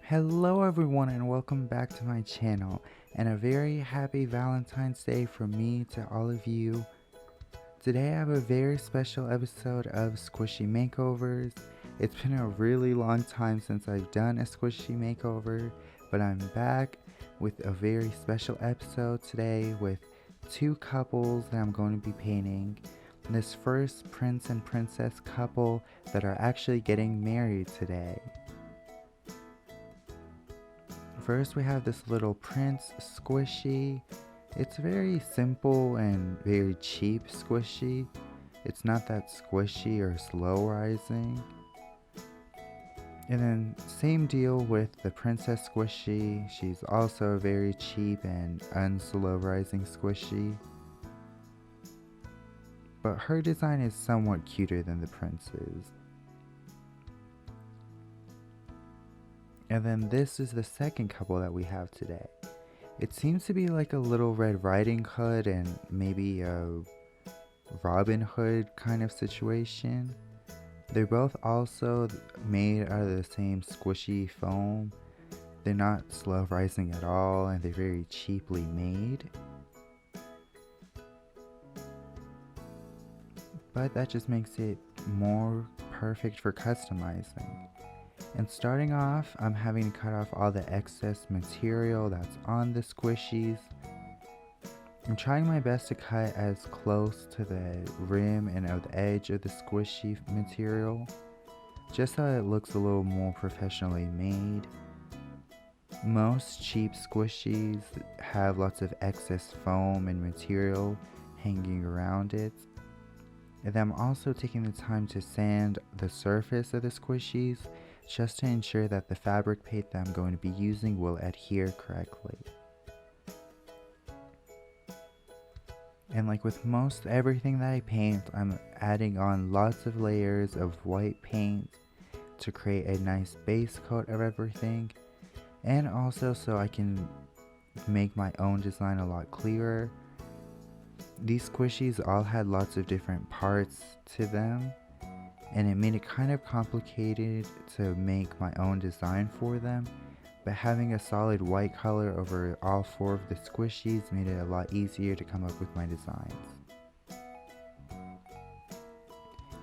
Hello everyone and welcome back to my channel, and a very happy Valentine's Day from me to all of you. Today I have a very special episode of Squishy Makeovers. It's been a really long time since I've done a Squishy Makeover, but I'm back with a very special episode today with two couples that I'm going to be painting. This first prince and princess couple that are actually getting married today. First we have this little prince squishy. It's very simple and very cheap squishy. It's not that squishy or slow rising. And then same deal with the princess squishy. She's also a very cheap and unslow rising squishy. But her design is somewhat cuter than the prince's. And then this is the second couple that we have today. It seems to be like a little Red Riding Hood and maybe a Robin Hood kind of situation. They're both also made out of the same squishy foam. They're not slow rising at all, and they're very cheaply made. But that just makes it more perfect for customizing. And starting off, I'm having to cut off all the excess material that's on the squishies. I'm trying my best to cut as close to the rim and the edge of the squishy material, just so it looks a little more professionally made. Most cheap squishies have lots of excess foam and material hanging around it. And I'm also taking the time to sand the surface of the squishies just to ensure that the fabric paint that I'm going to be using will adhere correctly. And like with most everything that I paint, I'm adding on lots of layers of white paint to create a nice base coat of everything, and also so I can make my own design a lot clearer. These squishies all had lots of different parts to them, and it made it kind of complicated to make my own design for them, but having a solid white color over all four of the squishies made it a lot easier to come up with my designs.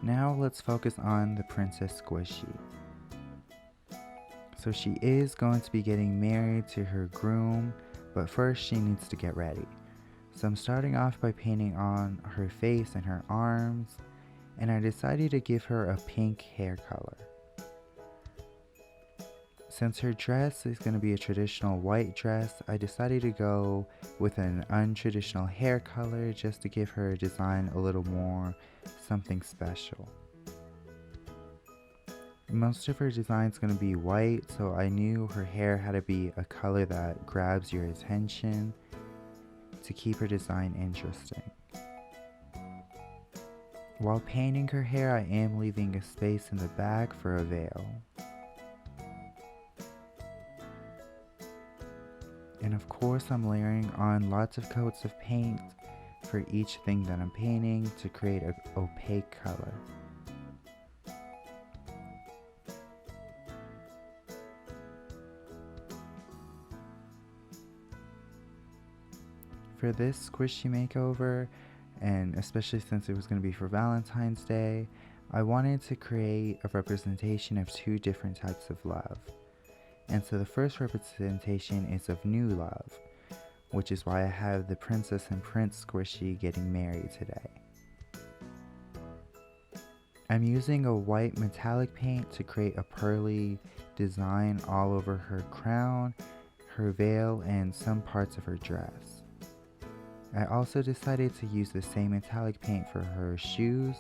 Now let's focus on the princess squishy. So she is going to be getting married to her groom, but first she needs to get ready. So I'm starting off by painting on her face and her arms, and I decided to give her a pink hair color. Since her dress is going to be a traditional white dress, I decided to go with an untraditional hair color just to give her design a little more something special. Most of her design is going to be white, so I knew her hair had to be a color that grabs your attention to keep her design interesting. While painting her hair, I am leaving a space in the back for a veil. And of course I'm layering on lots of coats of paint for each thing that I'm painting to create an opaque color. For this squishy makeover, and especially since it was going to be for Valentine's Day, I wanted to create a representation of two different types of love. And so the first representation is of new love, which is why I have the princess and prince squishy getting married today. I'm using a white metallic paint to create a pearly design all over her crown, her veil, and some parts of her dress. I also decided to use the same metallic paint for her shoes,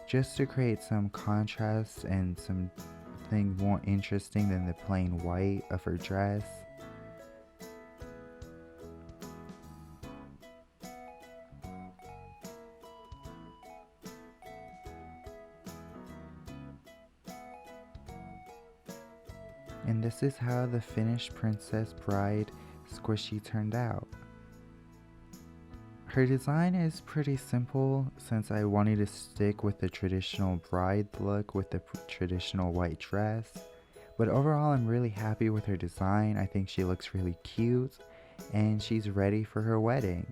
just to create some contrast and something more interesting than the plain white of her dress. And this is how the finished princess bride squishy turned out. Her design is pretty simple since I wanted to stick with the traditional bride look with the traditional white dress, But overall, I'm really happy with her design. I think she looks really cute and she's ready for her wedding.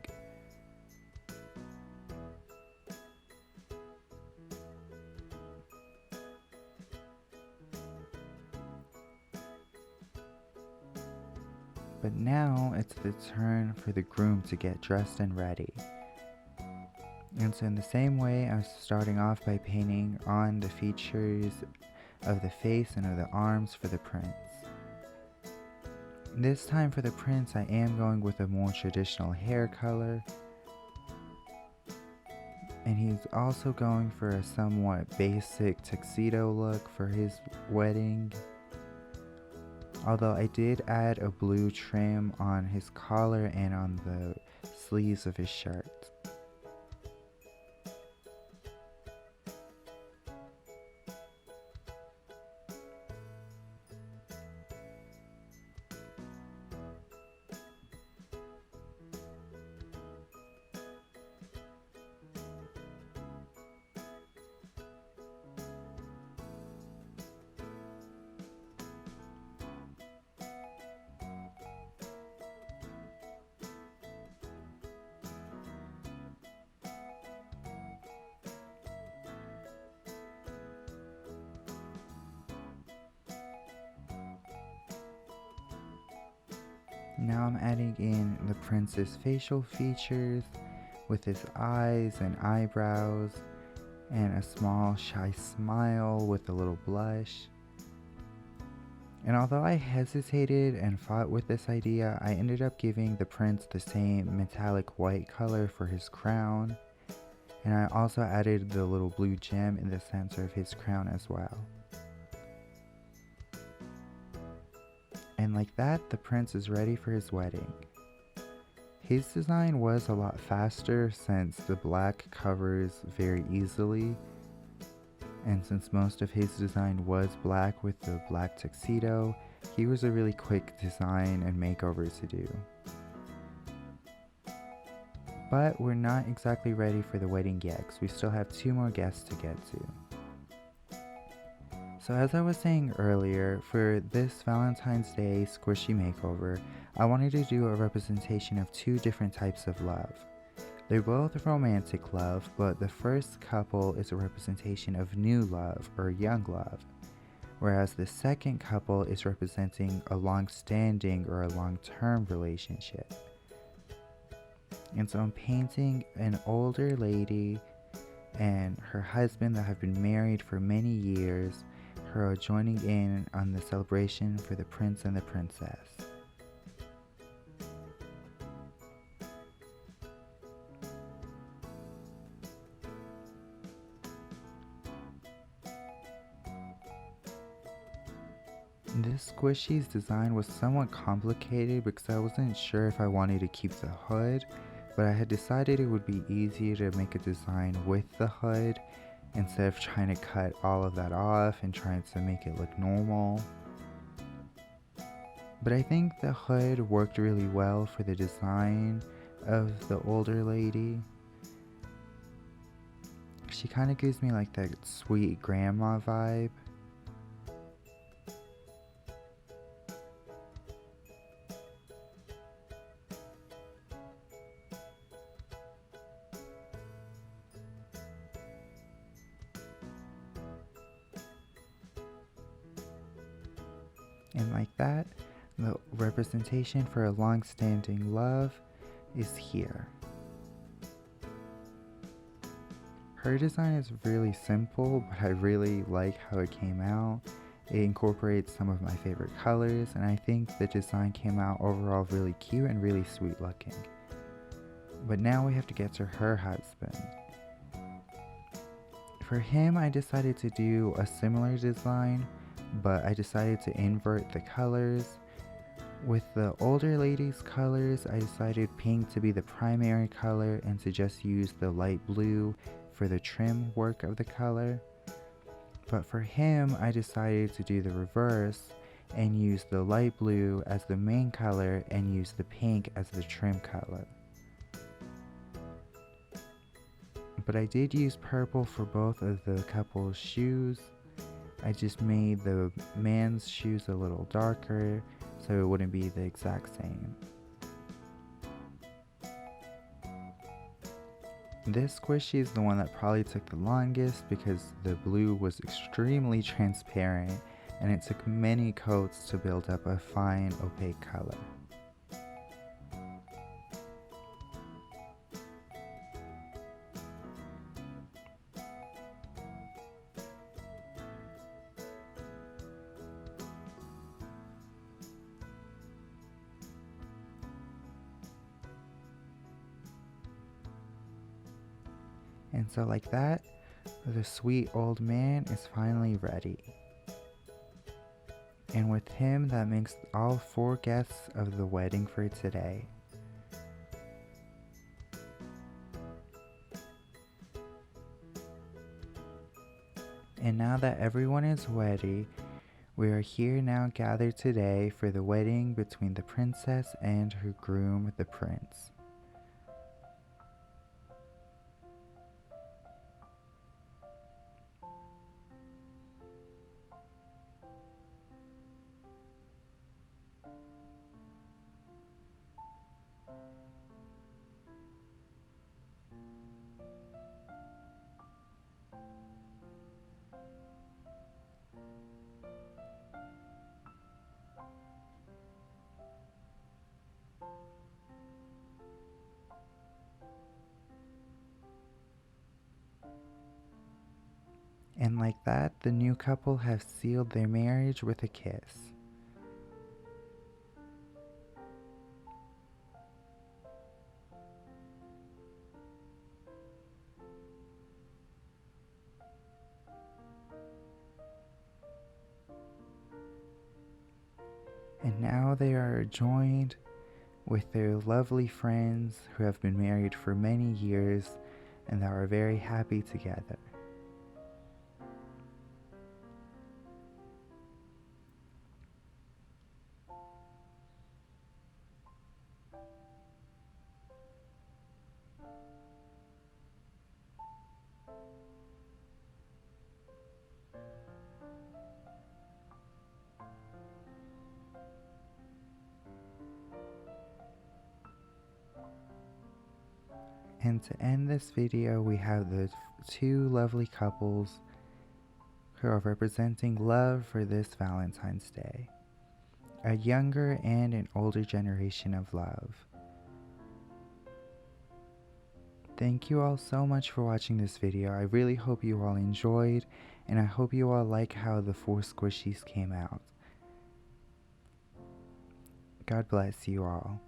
But now it's the turn for the groom to get dressed and ready. And so in the same way, I'm starting off by painting on the features of the face and of the arms for the prince. This time for the prince, I am going with a more traditional hair color. And he's also going for a somewhat basic tuxedo look for his wedding. Although I did add a blue trim on his collar and on the sleeves of his shirt. Now I'm adding in the prince's facial features with his eyes and eyebrows and a small shy smile with a little blush. And although I hesitated and fought with this idea, I ended up giving the prince the same metallic white color for his crown. And I also added the little blue gem in the center of his crown as well. And like that, the prince is ready for his wedding. His design was a lot faster since the black covers very easily. And since most of his design was black with the black tuxedo, he was a really quick design and makeover to do. But we're not exactly ready for the wedding yet, because we still have 2 more guests to get to. So as I was saying earlier, for this Valentine's Day squishy makeover, I wanted to do a representation of 2 different types of love. They're both romantic love, but the first couple is a representation of new love or young love, whereas the second couple is representing a long-standing or a long-term relationship. And so I'm painting an older lady and her husband that have been married for many years, who are joining in on the celebration for the prince and the princess. This Squishies design was somewhat complicated because I wasn't sure if I wanted to keep the hood, but I had decided it would be easier to make a design with the hood instead of trying to cut all of that off and trying to make it look normal. But I think the hood worked really well for the design of the older lady. She kind of gives me like that sweet grandma vibe. And like that, the representation for a long-standing love is here. Her design is really simple, but I really like how it came out. It incorporates some of my favorite colors, and I think the design came out overall really cute and really sweet looking. But now we have to get to her husband. For him, I decided to do a similar design, but I decided to invert the colors. With the older lady's colors, I decided pink to be the primary color and to just use the light blue for the trim work of the color. But for him, I decided to do the reverse and use the light blue as the main color and use the pink as the trim color. But I did use purple for both of the couple's shoes, I just made the man's shoes a little darker so it wouldn't be the exact same. This squishy is the one that probably took the longest because the blue was extremely transparent and it took many coats to build up a fine opaque color. And so like that, the sweet old man is finally ready. And with him, that makes all 4 guests of the wedding for today. And now that everyone is ready, we are here now gathered today for the wedding between the princess and her groom, the prince. And like that, the new couple have sealed their marriage with a kiss. And now they are joined with their lovely friends who have been married for many years and that are very happy together. And to end this video, we have the 2 lovely couples who are representing love for this Valentine's Day. A younger and an older generation of love. Thank you all so much for watching this video. I really hope you all enjoyed, and I hope you all like how the 4 squishies came out. God bless you all.